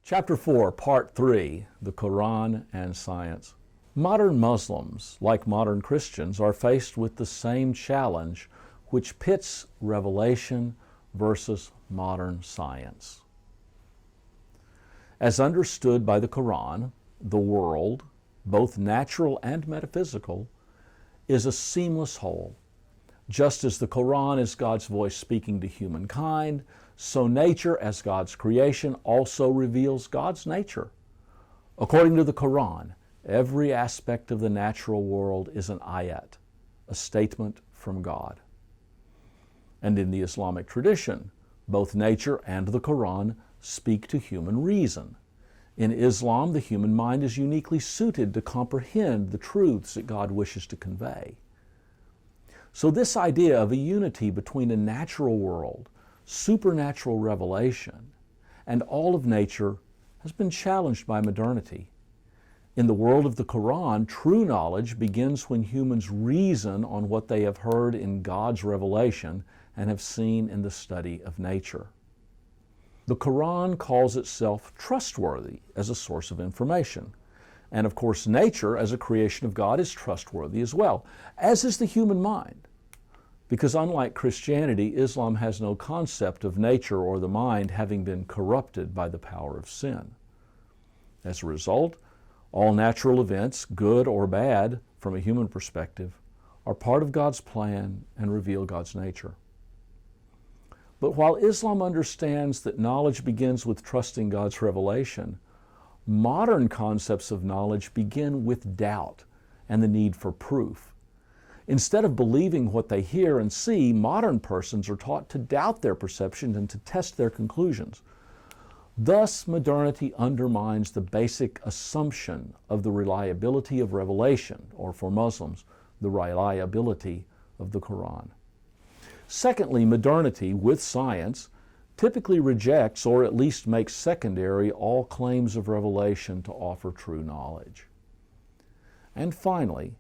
Chapter 4, Part 3, The Qur'an and Science. Modern Muslims, like modern Christians, are faced with the same challenge, which pits revelation versus modern science. As understood by the Qur'an, the world, both natural and metaphysical, is a seamless whole. Just as the Qur'an is God's voice speaking to humankind, so nature as God's creation also reveals God's nature. According to the Qur'an, every aspect of the natural world is an ayat, a statement from God. And in the Islamic tradition, both nature and the Qur'an speak to human reason. In Islam, the human mind is uniquely suited to comprehend the truths that God wishes to convey. So this idea of a unity between a natural world, supernatural revelation, and all of nature has been challenged by modernity. In the world of the Qur'an, true knowledge begins when humans reason on what they have heard in God's revelation and have seen in the study of nature. The Qur'an calls itself trustworthy as a source of information. And of course, nature as a creation of God is trustworthy as well, as is the human mind. Because unlike Christianity, Islam has no concept of nature or the mind having been corrupted by the power of sin. As a result, all natural events, good or bad from a human perspective, are part of God's plan and reveal God's nature. But while Islam understands that knowledge begins with trusting God's revelation, modern concepts of knowledge begin with doubt and the need for proof. Instead of believing what they hear and see, modern persons are taught to doubt their perceptions and to test their conclusions. Thus, modernity undermines the basic assumption of the reliability of revelation, or for Muslims, the reliability of the Qur'an. Secondly, modernity, with science, typically rejects or at least makes secondary all claims of revelation to offer true knowledge. And finally,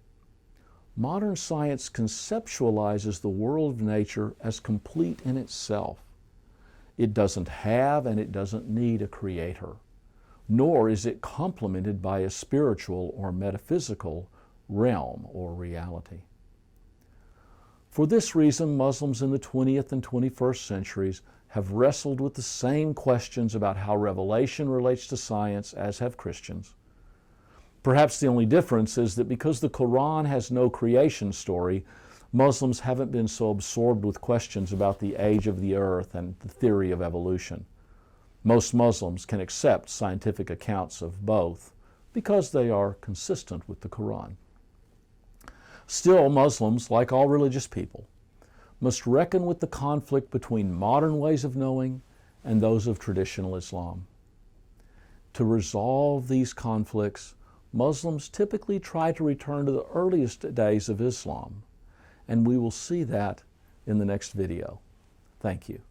modern science conceptualizes the world of nature as complete in itself. It doesn't have and it doesn't need a creator, nor is it complemented by a spiritual or metaphysical realm or reality. For this reason, Muslims in the 20th and 21st centuries have wrestled with the same questions about how revelation relates to science as have Christians. Perhaps the only difference is that because the Qur'an has no creation story, Muslims haven't been so absorbed with questions about the age of the earth and the theory of evolution. Most Muslims can accept scientific accounts of both because they are consistent with the Qur'an. Still, Muslims, like all religious people, must reckon with the conflict between modern ways of knowing and those of traditional Islam. To resolve these conflicts, Muslims typically try to return to the earliest days of Islam, and we will see that in the next video. Thank you.